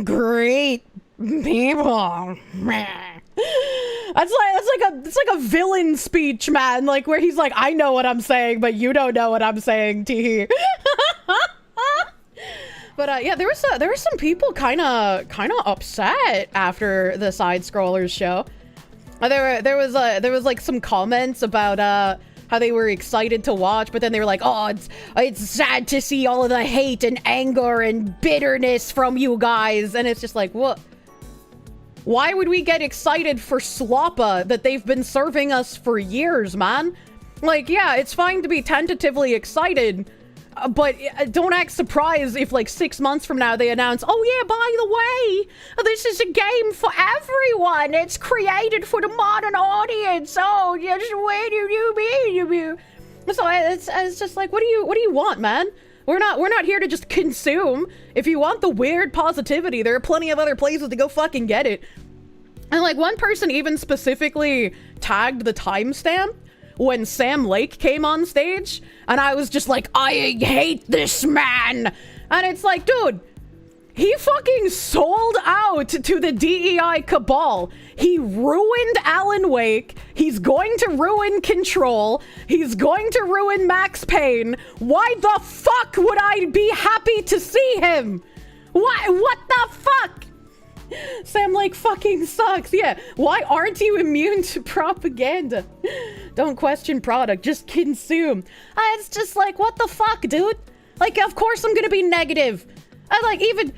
Great people. It's like a villain speech, man. Like where he's like, I know what I'm saying, but you don't know what I'm saying. Tee. But yeah, there were some people kind of upset after the side scrollers show. There was like some comments about how they were excited to watch, but then they were like, oh, it's sad to see all of the hate and anger and bitterness from you guys. And it's just like, what? Why would we get excited for sloppa that they've been serving us for years, man? Like, yeah, it's fine to be tentatively excited, but don't act surprised if like 6 months from now they announce, oh yeah, by the way, this is a game for everyone. It's created for the modern audience. Oh, just wait, you. So it's just like, what do you want, man? We're not here to just consume. If you want the weird positivity, there are plenty of other places to go fucking get it. And like one person even specifically tagged the timestamp when Sam Lake came on stage, and I was just like, I hate this man. And it's like, dude, he fucking sold out to the DEI cabal. He ruined Alan Wake. He's going to ruin Control. He's going to ruin Max Payne. Why the fuck would I be happy to see him? What the fuck? Sam Lake fucking sucks. Yeah, why aren't you immune to propaganda? Don't question product, just consume. It's just like, what the fuck, dude? Like, of course I'm gonna be negative. I like, even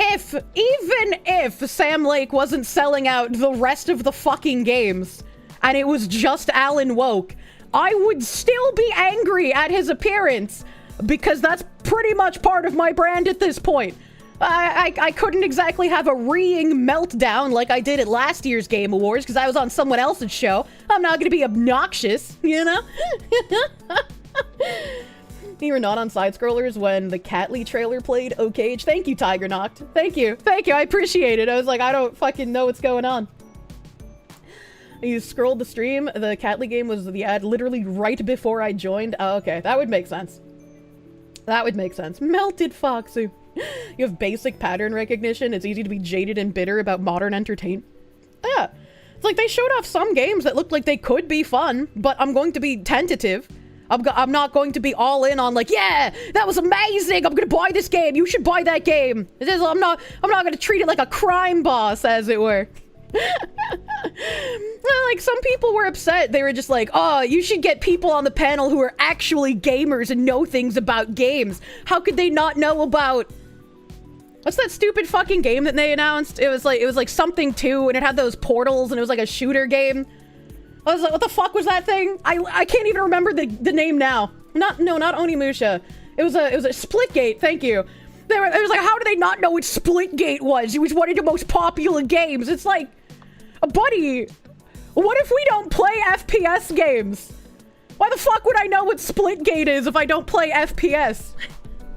if Sam Lake wasn't selling out the rest of the fucking games, and it was just Alan Woke, I would still be angry at his appearance, because that's pretty much part of my brand at this point. I couldn't exactly have a reeing meltdown like I did at last year's Game Awards because I was on someone else's show. I'm not gonna be obnoxious, you know? You were not on Side Scrollers when the Keighley trailer played? Okay, thank you, Tiger Knocked. Thank you, I appreciate it. I was like, I don't fucking know what's going on. You scrolled the stream, the Keighley game was the ad literally right before I joined. Oh, okay, that would make sense. That would make sense. Melted Foxu. You have basic pattern recognition. It's easy to be jaded and bitter about modern entertainment. Yeah. It's like they showed off some games that looked like they could be fun, but I'm going to be tentative. I'm not going to be all in on like, yeah, that was amazing. I'm going to buy this game. You should buy that game. I'm not going to treat it like a crime boss, as it were. Like, some people were upset. They were just like, oh, you should get people on the panel who are actually gamers and know things about games. How could they not know about... What's that stupid fucking game that they announced? It was like something 2, and it had those portals, and it was like a shooter game. I was like, what the fuck was that thing? I can't even remember the name now. Not Onimusha. It was a Splitgate, thank you. It was like, how do they not know what Splitgate was? It was one of the most popular games. It's like, buddy, what if we don't play FPS games? Why the fuck would I know what Splitgate is if I don't play FPS?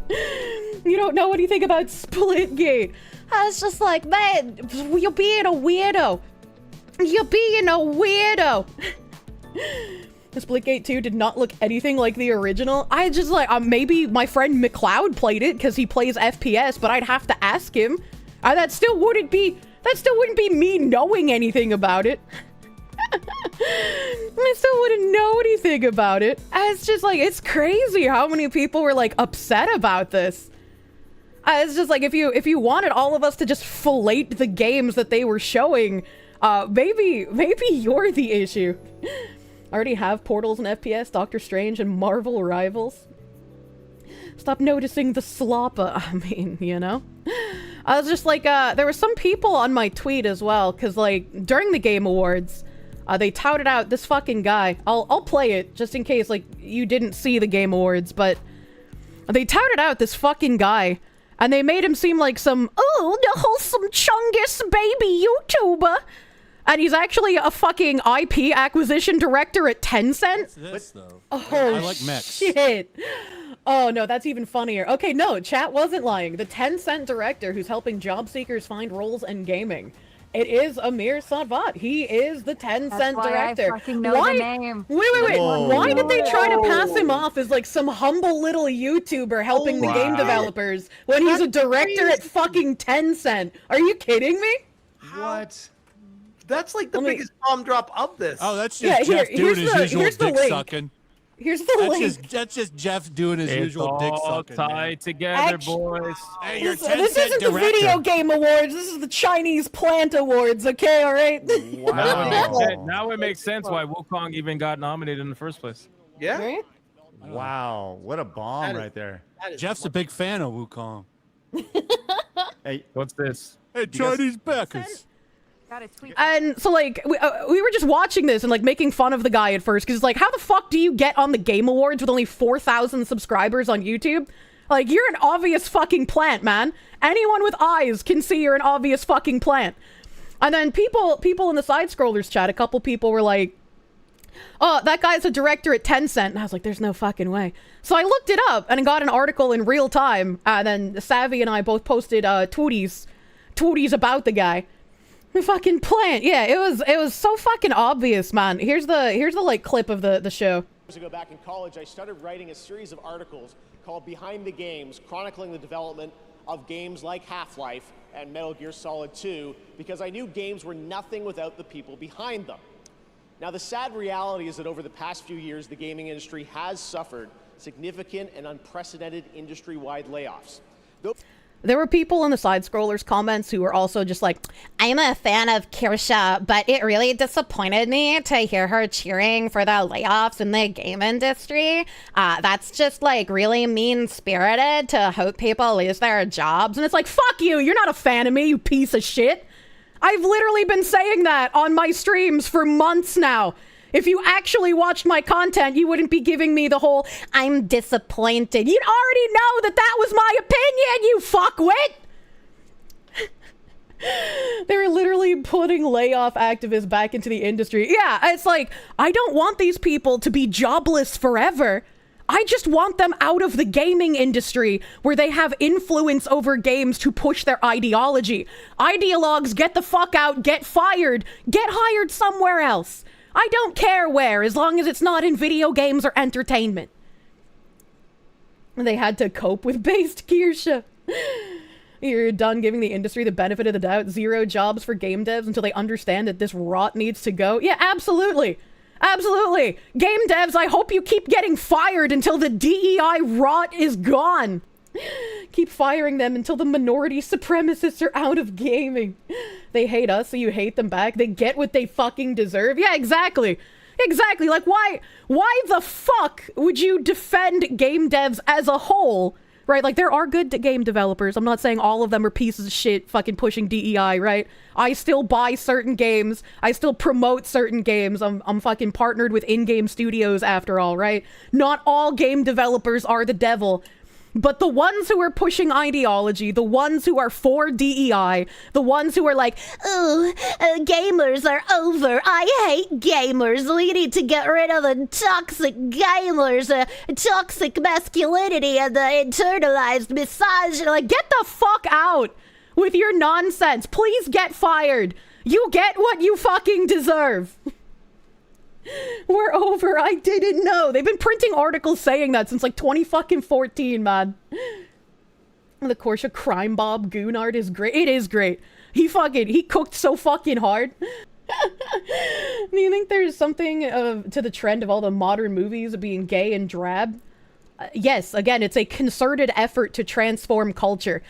You don't know anything about Splitgate. I was just like, man, you're being a weirdo. You're being a weirdo. Splitgate 2 did not look anything like the original. I just like, maybe my friend McLeod played it because he plays FPS, but I'd have to ask him. That still wouldn't be me knowing anything about it. I still wouldn't know anything about it. It's just like, it's crazy how many people were like upset about this. It's just like, if you wanted all of us to just fillet the games that they were showing, maybe you're the issue. I already have Portals and FPS, Doctor Strange, and Marvel Rivals. Stop noticing the sloppa. I mean, you know? I was just like, there were some people on my tweet as well, because like, during the Game Awards, they touted out this fucking guy. I'll play it, just in case, like, you didn't see the Game Awards, but they touted out this fucking guy, and they made him seem like some, oh, the wholesome Chungus baby YouTuber. And he's actually a fucking IP acquisition director at Tencent. This, though. Oh, I like mechs. Shit. Oh, no, that's even funnier. Okay, no, chat wasn't lying. The Tencent director who's helping job seekers find roles in gaming It is Amir Satvat. He is the Tencent director. I fucking know the name. Wait. Whoa. Why did they try to pass him off as like some humble little YouTuber helping the game developers when he's a director at fucking Tencent? Are you kidding me? What? That's like the biggest bomb drop of this. Oh, that's just Jeff doing his usual dick sucking. Here's the link. That's just Jeff doing his usual dick sucking. It's all tied together, boys. Hey, you're this isn't the Video Game Awards. This is the Chinese Plant Awards. Okay, all right. Wow. Now it makes sense why Wukong even got nominated in the first place. Yeah. Right? Wow, what a bomb right there. Jeff's a big fan of Wukong. Hey, what's this? Hey, Chinese backers. And so, like, we were just watching this and, like, making fun of the guy at first, because it's like, how the fuck do you get on the Game Awards with only 4,000 subscribers on YouTube? Like, you're an obvious fucking plant, man. Anyone with eyes can see you're an obvious fucking plant. And then people in the side-scrollers chat, a couple people were like, oh, that guy's a director at Tencent. And I was like, there's no fucking way. So I looked it up and got an article in real time. And then Savvy and I both posted tweeties about the guy. Fucking plant. Yeah, it was so fucking obvious, man. Here's the like clip of the show. Years ago back in college, I started writing a series of articles called Behind the Games, chronicling the development of games like Half-Life and Metal Gear Solid 2, because I knew games were nothing without the people behind them. Now, the sad reality is that over the past few years, the gaming industry has suffered significant and unprecedented industry-wide layoffs. There were people in the side-scrollers comments who were also just like, I'm a fan of Kirsche, but it really disappointed me to hear her cheering for the layoffs in the game industry. That's just like really mean-spirited to hope people lose their jobs. And it's like, fuck you, you're not a fan of me, you piece of shit. I've literally been saying that on my streams for months now. If you actually watched my content, you wouldn't be giving me the whole, I'm disappointed. You'd already know that was my opinion, you fuckwit! They were literally putting layoff activists back into the industry. Yeah, it's like, I don't want these people to be jobless forever. I just want them out of the gaming industry where they have influence over games to push their ideology. Ideologues, get the fuck out, get fired, get hired somewhere else. I don't care where, as long as it's not in video games or entertainment. They had to cope with based Kirsche. You're done giving the industry the benefit of the doubt. 0 jobs for game devs until they understand that this rot needs to go. Yeah, absolutely. Absolutely. Game devs, I hope you keep getting fired until the DEI rot is gone. Keep firing them until the minority supremacists are out of gaming. They hate us, so you hate them back. They get what they fucking deserve. Yeah, exactly. Exactly. Like, why the fuck would you defend game devs as a whole? Right? Like, there are good game developers. I'm not saying all of them are pieces of shit fucking pushing DEI, right? I still buy certain games. I still promote certain games. I'm fucking partnered with in-game studios after all, right? Not all game developers are the devil. But the ones who are pushing ideology, the ones who are for DEI, the ones who are like, oh, gamers are over. I hate gamers. We need to get rid of the toxic gamers, toxic masculinity, and the internalized misogyny. Like, get the fuck out with your nonsense. Please get fired. You get what you fucking deserve. We're over. I didn't know. They've been printing articles saying that since like 2014, man. The Kirsche crime bob goon art is great. It is great. He cooked so fucking hard. Do you think there's something to the trend of all the modern movies being gay and drab? Yes, again, it's a concerted effort to transform culture.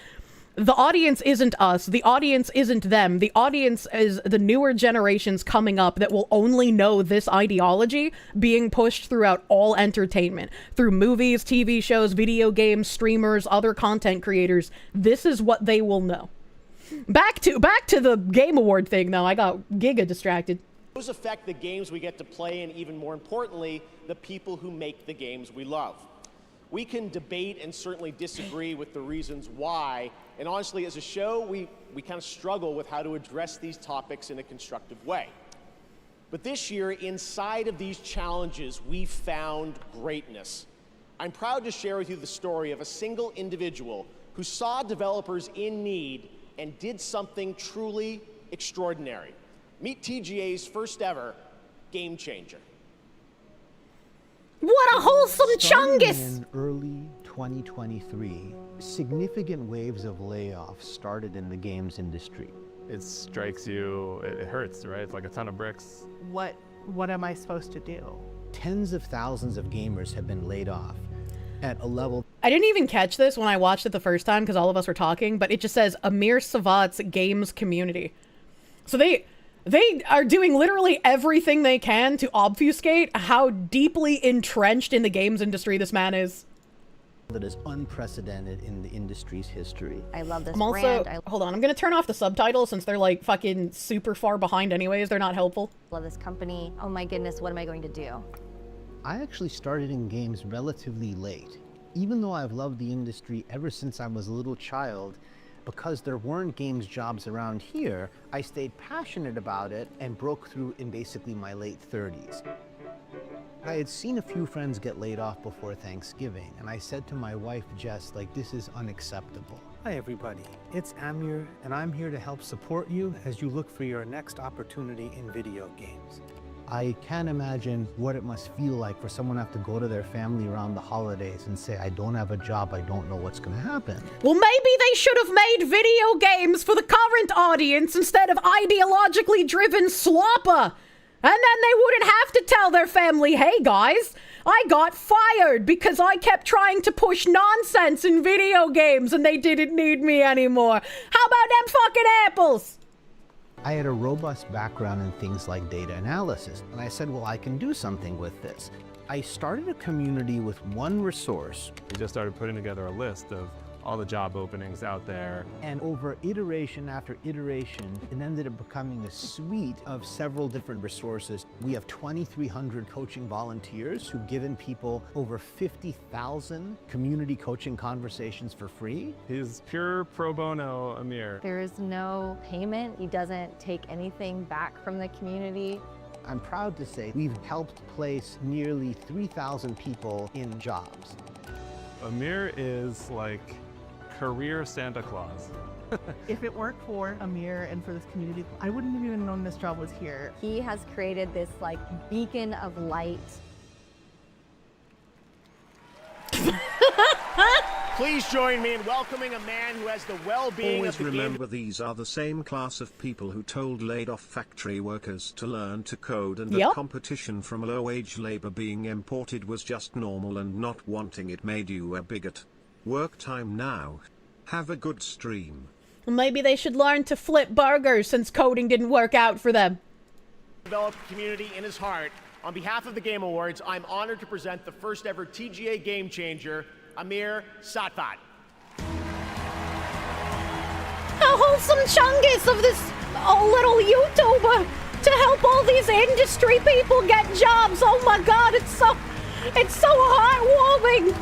The audience isn't us. The audience isn't them. The audience is the newer generations coming up that will only know this ideology being pushed throughout all entertainment. Through movies, TV shows, video games, streamers, other content creators. This is what they will know. Back to the Game Award thing, though. I got giga distracted. Those affect the games we get to play and, even more importantly, the people who make the games we love. We can debate and certainly disagree with the reasons why, and honestly, as a show, we kind of struggle with how to address these topics in a constructive way. But this year, inside of these challenges, we found greatness. I'm proud to share with you the story of a single individual who saw developers in need and did something truly extraordinary. Meet TGA's first ever Game Changer. What a wholesome Starting chungus! in early 2023, significant waves of layoffs started in the games industry. It strikes you, it hurts, right? It's like a ton of bricks. What am I supposed to do? Tens of thousands of gamers have been laid off at a level. I didn't even catch this when I watched it the first time because all of us were talking, but it just says Amir Satvat's games community. So they are doing literally everything they can to obfuscate how deeply entrenched in the games industry this man is. That is unprecedented in the industry's history. I love this I'm also, brand. hold on, I'm gonna turn off the subtitles since they're like fucking super far behind anyways. They're not helpful. I love this company. Oh my goodness, what am I going to do? I actually started in games relatively late. Even though I've loved the industry ever since I was a little child, because there weren't games jobs around here, I stayed passionate about it and broke through in basically my late 30s. I had seen a few friends get laid off before Thanksgiving, and I said to my wife, Jess, like, this is unacceptable. Hi everybody, it's Amir, and I'm here to help support you as you look for your next opportunity in video games. I can't imagine what it must feel like for someone to have to go to their family around the holidays and say, I don't have a job, I don't know what's gonna happen. Well, maybe they should have made video games for the current audience instead of ideologically driven slopper. And then they wouldn't have to tell their family, hey guys, I got fired because I kept trying to push nonsense in video games and they didn't need me anymore. How about them fucking apples? I had a robust background in things like data analysis, and I said, well, I can do something with this. I started a community with one resource. We just started putting together a list of all the job openings out there. And over iteration after iteration, it ended up becoming a suite of several different resources. We have 2,300 coaching volunteers who've given people over 50,000 community coaching conversations for free. He's pure pro bono, Amir. There is no payment. He doesn't take anything back from the community. I'm proud to say we've helped place nearly 3,000 people in jobs. Amir is like career Santa Claus. If it weren't for Amir and for this community, I wouldn't have even known this job was here. He has created this like beacon of light. Please join me in welcoming a man who has the well-being Always of the remember these are the same class of people who told laid-off factory workers to learn to code and that competition from low-wage labor being imported was just normal and not wanting it made you a bigot. Work time now. Have a good stream. Maybe they should learn to flip burgers since coding didn't work out for them. Developed community in his heart. On behalf of the Game Awards, I'm honored to present the first ever TGA Game Changer, Amir Satvat. A wholesome chungus of this little YouTuber to help all these industry people get jobs. Oh my God, it's so heartwarming.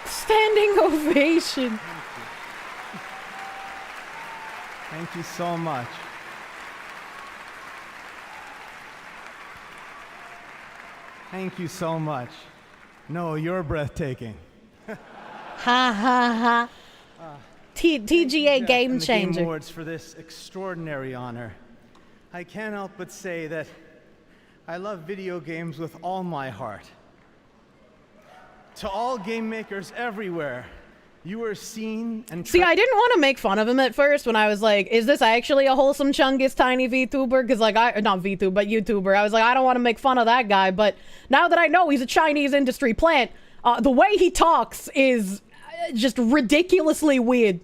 Standing ovation. Thank you so much. Thank you so much. No, you're breathtaking. Ha ha ha. TGA Game Changer. And the Game Awards for this extraordinary honor. I can't help but say that I love video games with all my heart. To all game makers everywhere, you are seen and see, I didn't want to make fun of him at first when I was like, is this actually a wholesome chungus tiny VTuber? Because like, not VTuber, but YouTuber. I was like, I don't want to make fun of that guy. But now that I know he's a Chinese industry plant, the way he talks is just ridiculously weird.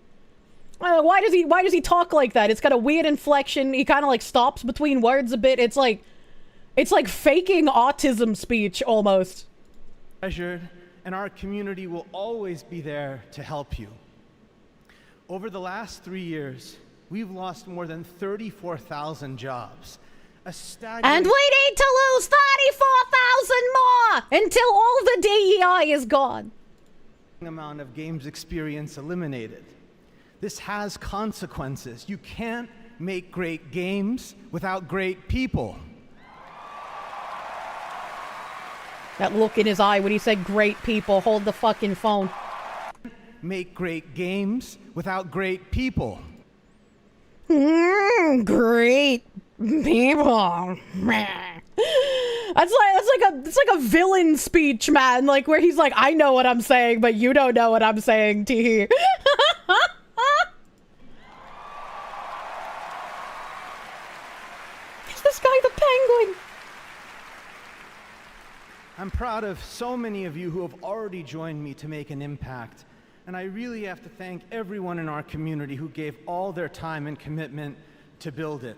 Why does he talk like that? It's got a weird inflection. He kind of like stops between words a bit. It's like faking autism speech almost. Treasured, and our community will always be there to help you. Over the last 3 years, we've lost more than 34,000 jobs. A staggering— And we need to lose 34,000 more until all the DEI is gone. Amount of games experience eliminated. This has consequences. You can't make great games without great people. That look in his eye when he said great people. Hold the fucking phone. Make great games without great people. Great people. It's like a villain speech, man. Like where he's like, I know what I'm saying, but you don't know what I'm saying, tee. Is this guy the Penguin? I'm proud of so many of you who have already joined me to make an impact. And I really have to thank everyone in our community who gave all their time and commitment to build it.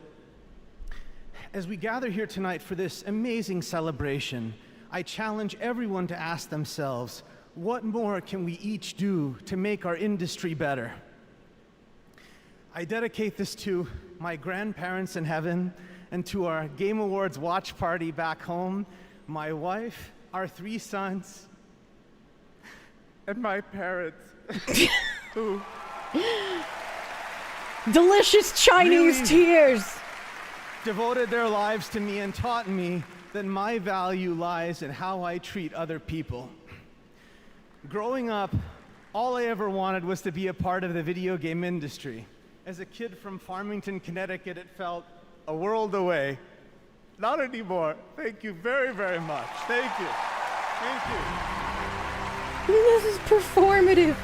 As we gather here tonight for this amazing celebration, I challenge everyone to ask themselves, what more can we each do to make our industry better? I dedicate this to my grandparents in heaven and to our Game Awards watch party back home, my wife, our 3 sons, and my parents, who delicious Chinese really tears devoted their lives to me and taught me that my value lies in how I treat other people. Growing up, all I ever wanted was to be a part of the video game industry. As a kid from Farmington, Connecticut, it felt a world away. Not anymore. Thank you very, very much. Thank you. Thank you. This is performative.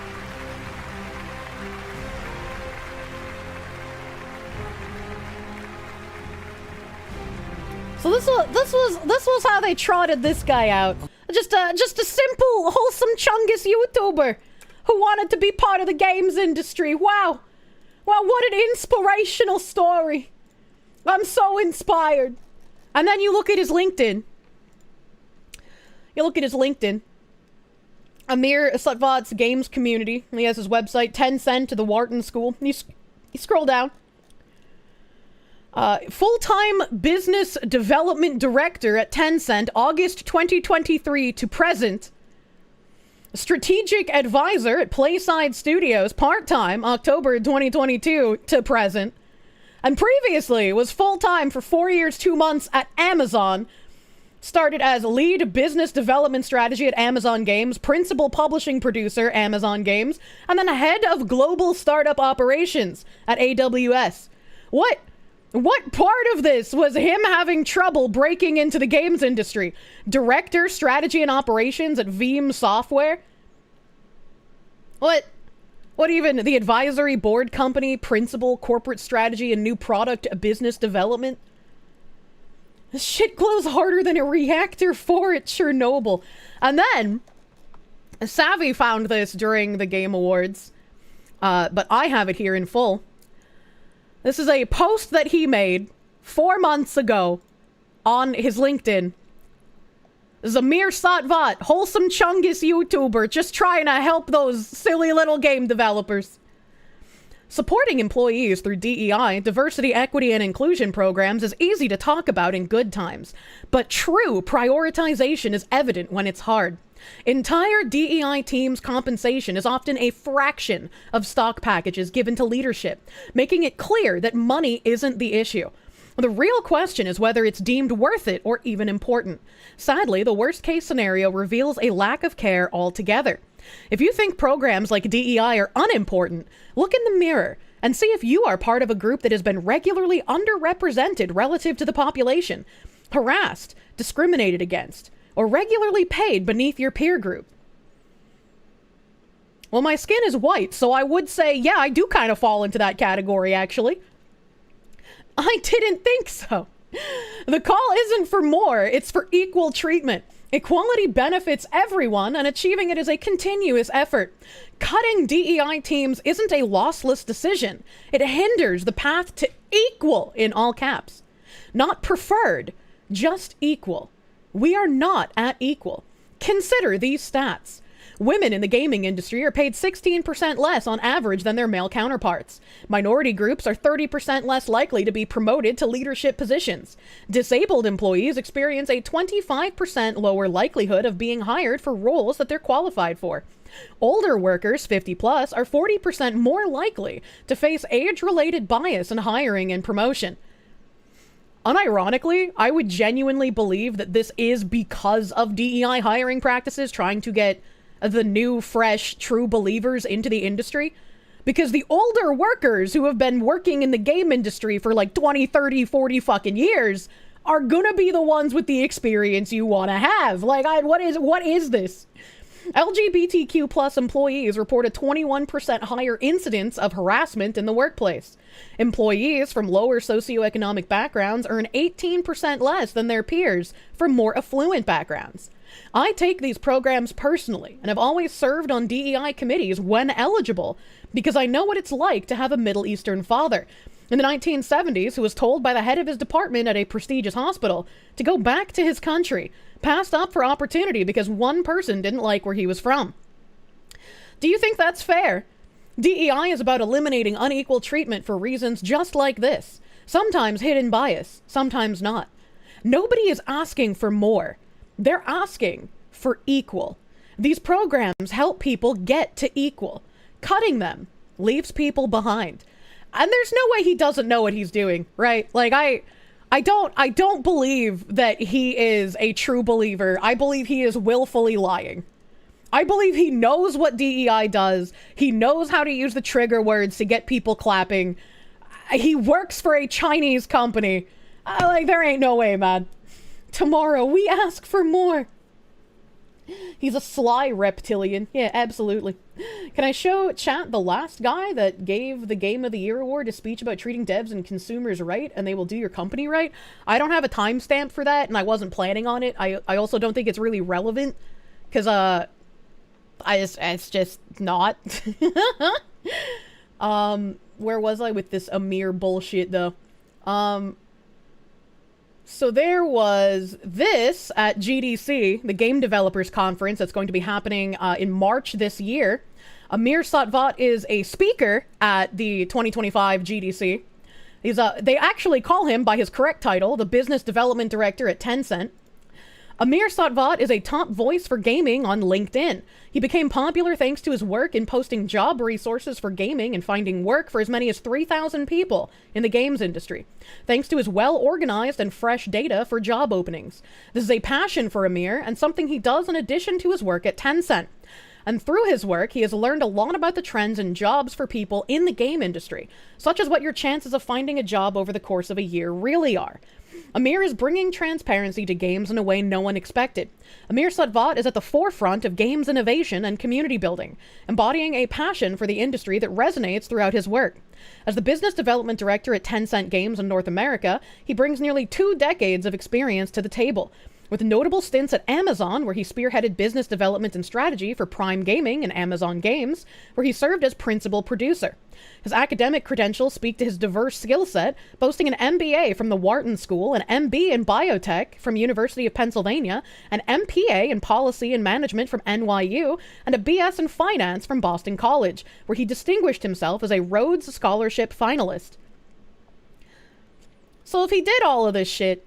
So this was how they trotted this guy out. Just a simple, wholesome Chungus YouTuber who wanted to be part of the games industry. Wow, what an inspirational story. I'm so inspired. And then you look at his LinkedIn. Amir Satvat's games community. He has his website, Tencent, the Wharton School. You scroll down. Full-time business development director at Tencent, August 2023 to present. Strategic advisor at Playside Studios, part-time, October 2022 to present. And previously was full-time for 4 years, 2 months at Amazon. Started as lead business development strategy at Amazon Games, principal publishing producer, Amazon Games, and then head of global startup operations at AWS. What part of this was him having trouble breaking into the games industry? Director, strategy and operations at Veeam Software? What even, the advisory board company, principal, corporate strategy and new product business development? This shit glows harder than a reactor 4 at Chernobyl. And then, Savvy found this during the Game Awards, but I have it here in full. This is a post that he made 4 months ago on his LinkedIn. This is Amir Satvat, wholesome Chungus YouTuber, just trying to help those silly little game developers. Supporting employees through DEI, diversity, equity, and inclusion programs is easy to talk about in good times, but true prioritization is evident when it's hard. Entire DEI teams' compensation is often a fraction of stock packages given to leadership, making it clear that money isn't the issue. The real question is whether it's deemed worth it or even important. Sadly, the worst-case scenario reveals a lack of care altogether. If you think programs like DEI are unimportant, look in the mirror and see if you are part of a group that has been regularly underrepresented relative to the population, harassed, discriminated against, or regularly paid beneath your peer group. Well, my skin is white, so I would say, yeah, I do kind of fall into that category, actually. I didn't think so. The call isn't for more, it's for equal treatment. Equality benefits everyone, and achieving it is a continuous effort. Cutting DEI teams isn't a lossless decision. It hinders the path to equal, in all caps. Not preferred, just equal. We are not at equal. Consider these stats. Women in the gaming industry are paid 16% less on average than their male counterparts. Minority groups are 30% less likely to be promoted to leadership positions. Disabled employees experience a 25% lower likelihood of being hired for roles that they're qualified for. Older workers, 50 plus, are 40% more likely to face age-related bias in hiring and promotion. Unironically, I would genuinely believe that this is because of DEI hiring practices trying to get the new, fresh, true believers into the industry. Because the older workers who have been working in the game industry for like 20, 30, 40 fucking years are gonna be the ones with the experience you want to have. Like, what is this? LGBTQ plus employees report a 21% higher incidence of harassment in the workplace. Employees from lower socioeconomic backgrounds earn 18% less than their peers from more affluent backgrounds. I take these programs personally and have always served on DEI committees when eligible because I know what it's like to have a Middle Eastern father in the 1970s who was told by the head of his department at a prestigious hospital to go back to his country, passed up for opportunity because one person didn't like where he was from. Do you think that's fair? DEI is about eliminating unequal treatment for reasons just like this. Sometimes hidden bias, sometimes not. Nobody is asking for more. They're asking for equal. These programs help people get to equal. Cutting them leaves people behind. And there's no way he doesn't know what he's doing, right? Like, I don't believe that he is a true believer. I believe he is willfully lying. I believe he knows what DEI does. He knows how to use the trigger words to get people clapping. He works for a Chinese company. Like, there ain't no way, man. Tomorrow, we ask for more. He's a sly reptilian. Yeah, absolutely. Can I show chat the last guy that gave the Game of the Year award a speech about treating devs and consumers right and they will do your company right? I don't have a timestamp for that and I wasn't planning on it. I also don't think it's really relevant because it's just not. Where was I with this Amir bullshit though? So there was this at GDC, the Game Developers Conference that's going to be happening in March this year. Amir Satvat is a speaker at the 2025 GDC. They actually call him by his correct title, the Business Development Director at Tencent. Amir Satvat is a top voice for gaming on LinkedIn. He became popular thanks to his work in posting job resources for gaming and finding work for as many as 3,000 people in the games industry, thanks to his well-organized and fresh data for job openings. This is a passion for Amir and something he does in addition to his work at Tencent. And through his work, he has learned a lot about the trends and jobs for people in the game industry, such as what your chances of finding a job over the course of a year really are. Amir is bringing transparency to games in a way no one expected. Amir Satvat is at the forefront of games innovation and community building, embodying a passion for the industry that resonates throughout his work. As the business development director at Tencent Games in North America, he brings nearly 2 decades of experience to the table, with notable stints at Amazon, where he spearheaded business development and strategy for Prime Gaming and Amazon Games, where he served as principal producer. His academic credentials speak to his diverse skill set, boasting an MBA from the Wharton School, an MB in Biotech from University of Pennsylvania, an MPA in Policy and Management from NYU, and a BS in Finance from Boston College, where he distinguished himself as a Rhodes Scholarship finalist. So if he did all of this shit,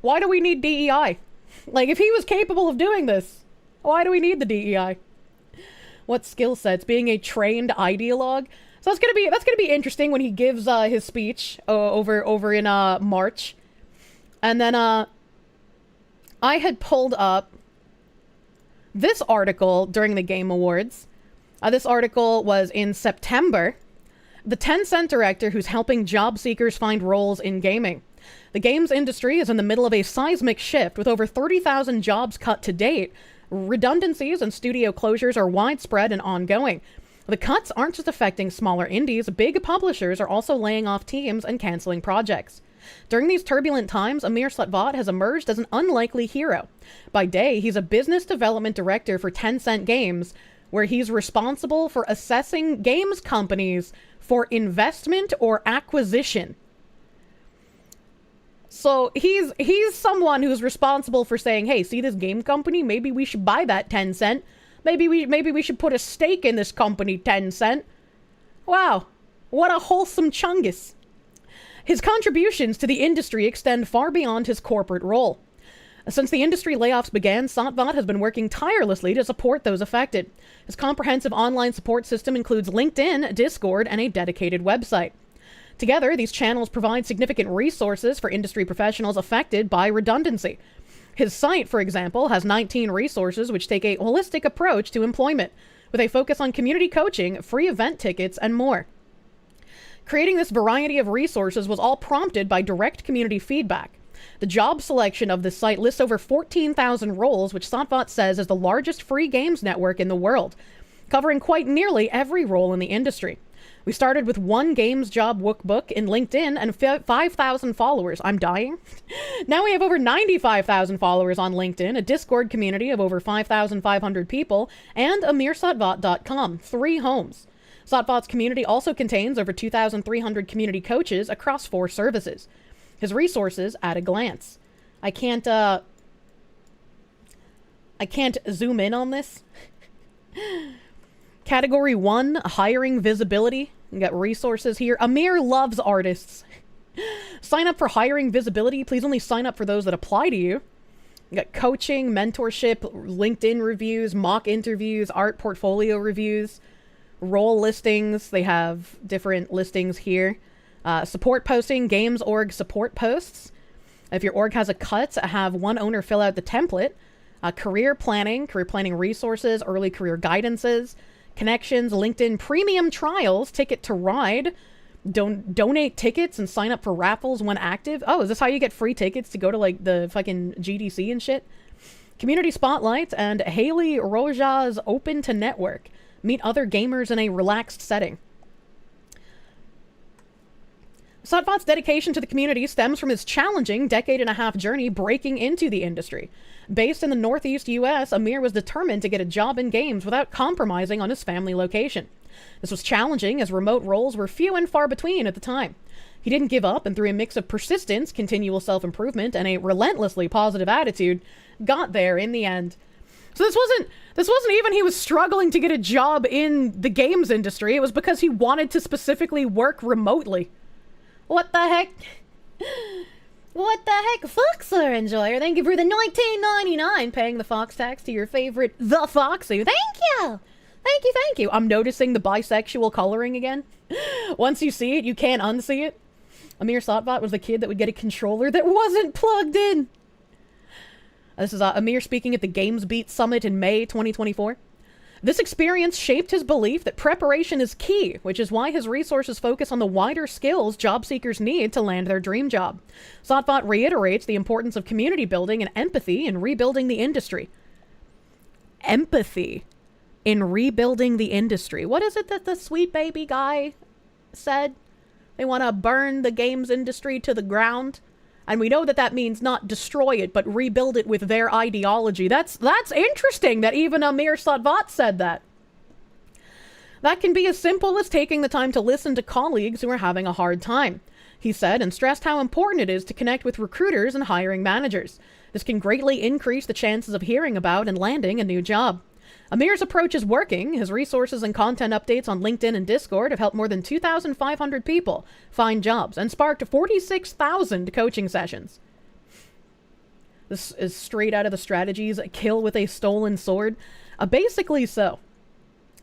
why do we need DEI? Like, if he was capable of doing this, why do we need the DEI? What skill sets? Being a trained ideologue? So that's gonna be interesting when he gives his speech over in March. And then I had pulled up this article during the Game Awards. This article was in September. The Tencent director who's helping job seekers find roles in gaming. The games industry is in the middle of a seismic shift with over 30,000 jobs cut to date. Redundancies and studio closures are widespread and ongoing. The cuts aren't just affecting smaller indies, big publishers are also laying off teams and canceling projects. During these turbulent times, Amir Satvat has emerged as an unlikely hero. By day, he's a business development director for Tencent Games, where he's responsible for assessing games companies for investment or acquisition. So he's someone who's responsible for saying, hey, see this game company? Maybe we should buy that, Tencent. Maybe we should put a stake in this company, Tencent. Wow, what a wholesome chungus. His contributions to the industry extend far beyond his corporate role. Since the industry layoffs began, Satvat has been working tirelessly to support those affected. His comprehensive online support system includes LinkedIn, Discord, and a dedicated website. Together, these channels provide significant resources for industry professionals affected by redundancy. His site, for example, has 19 resources which take a holistic approach to employment, with a focus on community coaching, free event tickets, and more. Creating this variety of resources was all prompted by direct community feedback. The job selection of this site lists over 14,000 roles, which Satvat says is the largest free games network in the world, covering quite nearly every role in the industry. We started with one games job workbook in LinkedIn and 5,000 followers. I'm dying. Now we have over 95,000 followers on LinkedIn, a Discord community of over 5,500 people, and AmirSatvat.com, 3 homes. Satvat's community also contains over 2,300 community coaches across 4 services. His resources at a glance. I can't zoom in on this. Category 1, hiring visibility. You got resources here. Amir loves artists. Sign up for hiring visibility. Please only sign up for those that apply to you. You got coaching, mentorship, LinkedIn reviews, mock interviews, art portfolio reviews, role listings. They have different listings here. Support posting, games org support posts. If your org has a cut, have one owner fill out the template. Career planning resources, early career guidances, connections, LinkedIn premium trials, ticket to ride, donate tickets and sign up for raffles when active. Oh, is this how you get free tickets to go to like the fucking GDC and shit? Community spotlight and Haley Roja's open to network. Meet other gamers in a relaxed setting. Satvat's dedication to the community stems from his challenging decade-and-a-half journey breaking into the industry. Based in the Northeast U.S., Amir was determined to get a job in games without compromising on his family location. This was challenging as remote roles were few and far between at the time. He didn't give up, and through a mix of persistence, continual self-improvement, and a relentlessly positive attitude, got there in the end. So this wasn't even he was struggling to get a job in the games industry. It was because he wanted to specifically work remotely. What the heck? What the heck? Foxer Enjoyer, thank you for the $19.99 paying the Fox tax to your favorite, The Foxy. Thank you! Thank you. I'm noticing the bisexual coloring again. Once you see it, you can't unsee it. Amir Satvat was the kid that would get a controller that wasn't plugged in. This is Amir speaking at the Games Beat Summit in May 2024. This experience shaped his belief that preparation is key, which is why his resources focus on the wider skills job seekers need to land their dream job. Satvat reiterates the importance of community building and empathy in rebuilding the industry. Empathy in rebuilding the industry. What is it that the sweet baby guy said? They want to burn the games industry to the ground. And we know that that means not destroy it, but rebuild it with their ideology. That's interesting that even Amir Satvat said that. That can be as simple as taking the time to listen to colleagues who are having a hard time, he said, and stressed how important it is to connect with recruiters and hiring managers. This can greatly increase the chances of hearing about and landing a new job. Amir's approach is working. His resources and content updates on LinkedIn and Discord have helped more than 2,500 people find jobs and sparked 46,000 coaching sessions. This is straight out of the strategies, kill with a stolen sword. Basically so.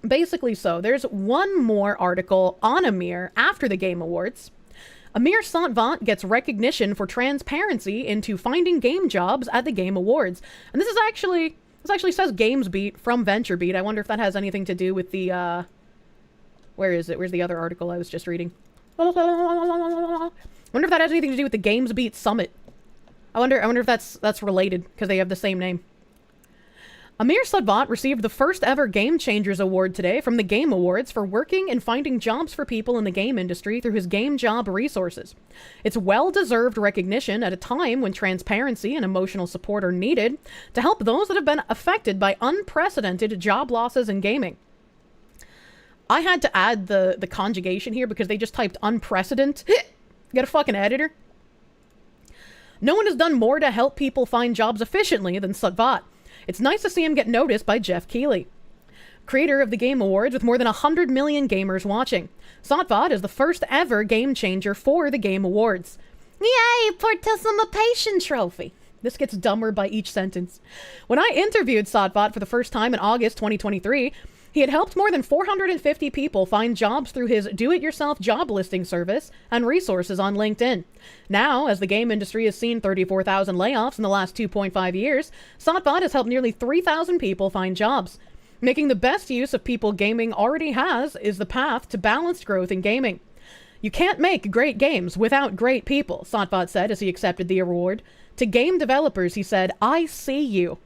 There's one more article on Amir after the Game Awards. Amir Satvat gets recognition for transparency into finding game jobs at the Game Awards. And this actually says Games Beat from VentureBeat. I wonder if that has anything to do with the, where is it? Where's the other article I was just reading? I wonder if that has anything to do with the Games Beat Summit. I wonder if that's related, because they have the same name. Amir Satvat received the first ever Game Changers Award today from the Game Awards for working and finding jobs for people in the game industry through his game job resources. It's well-deserved recognition at a time when transparency and emotional support are needed to help those that have been affected by unprecedented job losses in gaming. I had to add the conjugation here because they just typed unprecedented. Get a fucking editor. No one has done more to help people find jobs efficiently than Satvat. It's nice to see him get noticed by Jeff Keighley. creator of the Game Awards with more than 100 million gamers watching. Satvat is the first ever game changer for the Game Awards. Yay, participation trophy. This gets dumber by each sentence. When I interviewed Satvat for the first time in August 2023, he had helped more than 450 people find jobs through his do-it-yourself job listing service and resources on LinkedIn. Now, as the game industry has seen 34,000 layoffs in the last 2.5 years, Satvat has helped nearly 3,000 people find jobs. Making the best use of people gaming already has is the path to balanced growth in gaming. You can't make great games without great people, Satvat said as he accepted the award. To game developers, he said, I see you.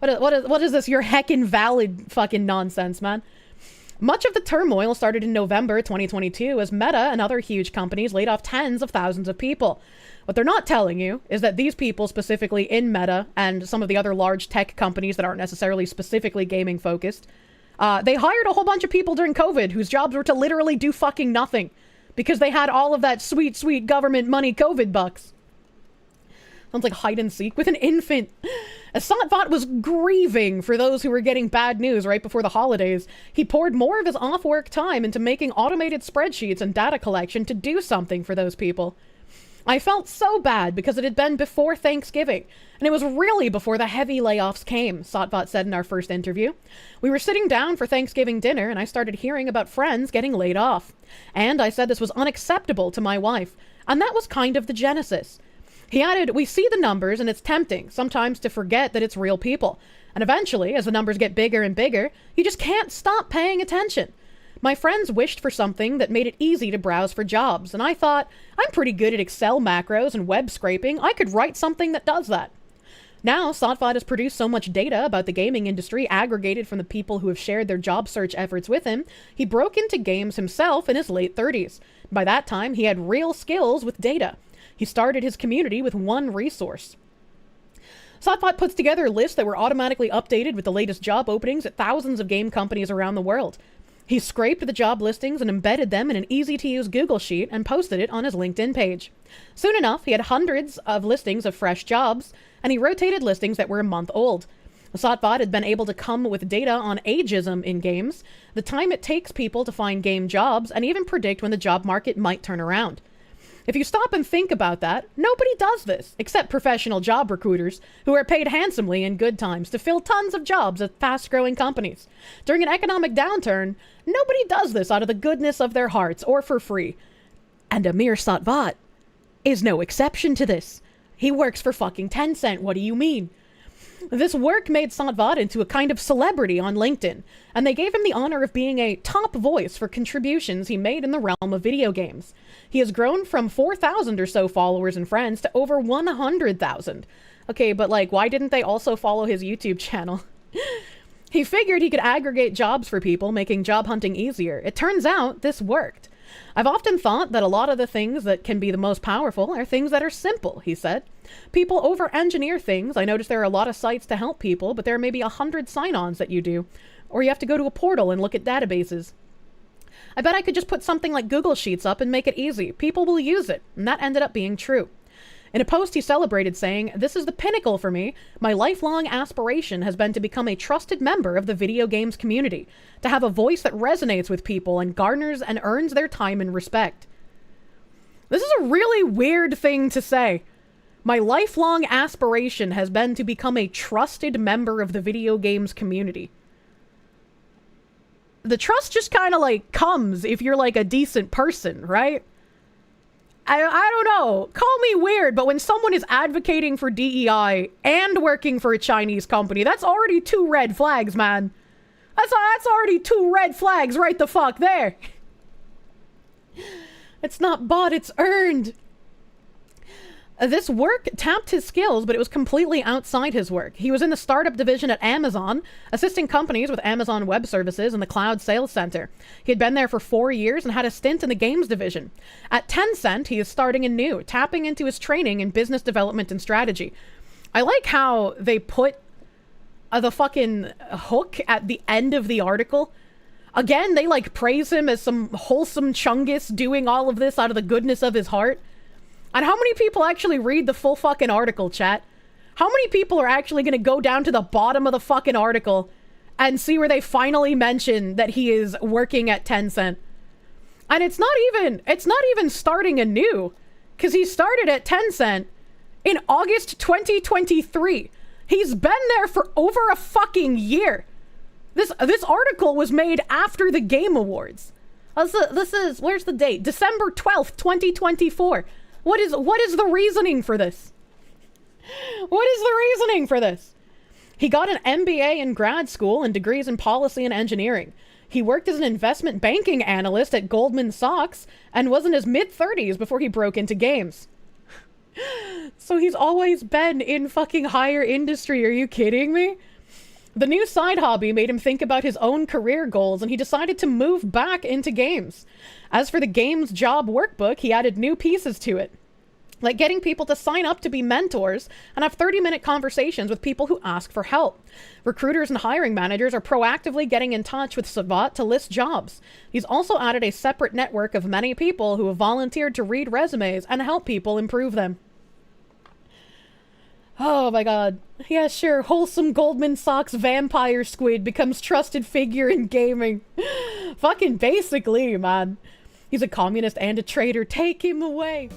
What is this? Your heckin' valid fucking nonsense, man. Much of the turmoil started in November 2022 as Meta and other huge companies laid off tens of thousands of people. What they're not telling you is that these people specifically in Meta and some of the other large tech companies that aren't necessarily specifically gaming focused, they hired a whole bunch of people during COVID whose jobs were to literally do fucking nothing because they had all of that sweet, sweet government money COVID bucks. Sounds like hide and seek with an infant. As Satvat was grieving for those who were getting bad news right before the holidays, he poured more of his off-work time into making automated spreadsheets and data collection to do something for those people. I felt so bad because it had been before Thanksgiving, and it was really before the heavy layoffs came, Satvat said in our first interview. We were sitting down for Thanksgiving dinner, and I started hearing about friends getting laid off. And I said this was unacceptable to my wife, and that was kind of the genesis. He added, we see the numbers and it's tempting sometimes to forget that it's real people. And eventually, as the numbers get bigger and bigger, you just can't stop paying attention. My friends wished for something that made it easy to browse for jobs. And I thought, I'm pretty good at Excel macros and web scraping. I could write something that does that. Now, Satvat has produced so much data about the gaming industry aggregated from the people who have shared their job search efforts with him, he broke into games himself in his late 30s. By that time, he had real skills with data. He started his community with one resource. Satvat puts together lists that were automatically updated with the latest job openings at thousands of game companies around the world. He scraped the job listings and embedded them in an easy-to-use Google Sheet and posted it on his LinkedIn page. Soon enough, he had hundreds of listings of fresh jobs, and he rotated listings that were a month old. Satvat had been able to come with data on ageism in games, the time it takes people to find game jobs, and even predict when the job market might turn around. If you stop and think about that, nobody does this, except professional job recruiters, who are paid handsomely in good times to fill tons of jobs at fast-growing companies. During an economic downturn, nobody does this out of the goodness of their hearts or for free. And Amir Satvat is no exception to this. He works for fucking Tencent, what do you mean? This work made Satvat into a kind of celebrity on LinkedIn, and they gave him the honor of being a top voice for contributions he made in the realm of video games. He has grown from 4,000 or so followers and friends to over 100,000. Okay, but why didn't they also follow his YouTube channel? He figured he could aggregate jobs for people, making job hunting easier. It turns out this worked. I've often thought that a lot of the things that can be the most powerful are things that are simple, he said. People over-engineer things. I notice there are a lot of sites to help people, but there are maybe 100 sign-ons that you do. Or you have to go to a portal and look at databases. I bet I could just put something like Google Sheets up and make it easy. People will use it. And that ended up being true. In a post, he celebrated, saying, "This is the pinnacle for me. My lifelong aspiration has been to become a trusted member of the video games community, to have a voice that resonates with people and garners and earns their time and respect." This is a really weird thing to say. My lifelong aspiration has been to become a trusted member of the video games community. The trust just kind of comes if you're a decent person, right? I don't know. Call me weird, but when someone is advocating for DEI and working for a Chinese company, that's already 2 red flags, man. That's already 2 red flags right the fuck there. It's not bought, it's earned. This work tapped his skills, but it was completely outside his work. He was in the startup division at Amazon, assisting companies with Amazon Web Services and the Cloud Sales Center. He had been there for 4 years and had a stint in the games division. At Tencent, he is starting anew, tapping into his training in business development and strategy. I like how they put the fucking hook at the end of the article. Again, they praise him as some wholesome chungus doing all of this out of the goodness of his heart. And how many people actually read the full fucking article, chat? How many people are actually going to go down to the bottom of the fucking article and see where they finally mention that he is working at Tencent. And it's not even starting anew, because he started at Tencent in August 2023. He's been there for over a fucking year. This article was made after the Game Awards. This is, where's the date? December 12th, 2024. What is the reasoning for this? What is the reasoning for this? He got an MBA in grad school and degrees in policy and engineering. He worked as an investment banking analyst at Goldman Sachs and was in his mid-30s before he broke into games. So he's always been in fucking higher industry. Are you kidding me? The new side hobby made him think about his own career goals, and he decided to move back into games. As for the games job workbook, he added new pieces to it, like getting people to sign up to be mentors and have 30-minute conversations with people who ask for help. Recruiters and hiring managers are proactively getting in touch with Satvat to list jobs. He's also added a separate network of many people who have volunteered to read resumes and help people improve them. Oh my god. Yeah, sure. Wholesome Goldman Sachs vampire squid becomes trusted figure in gaming. Fucking basically, man. He's a communist and a traitor. Take him away.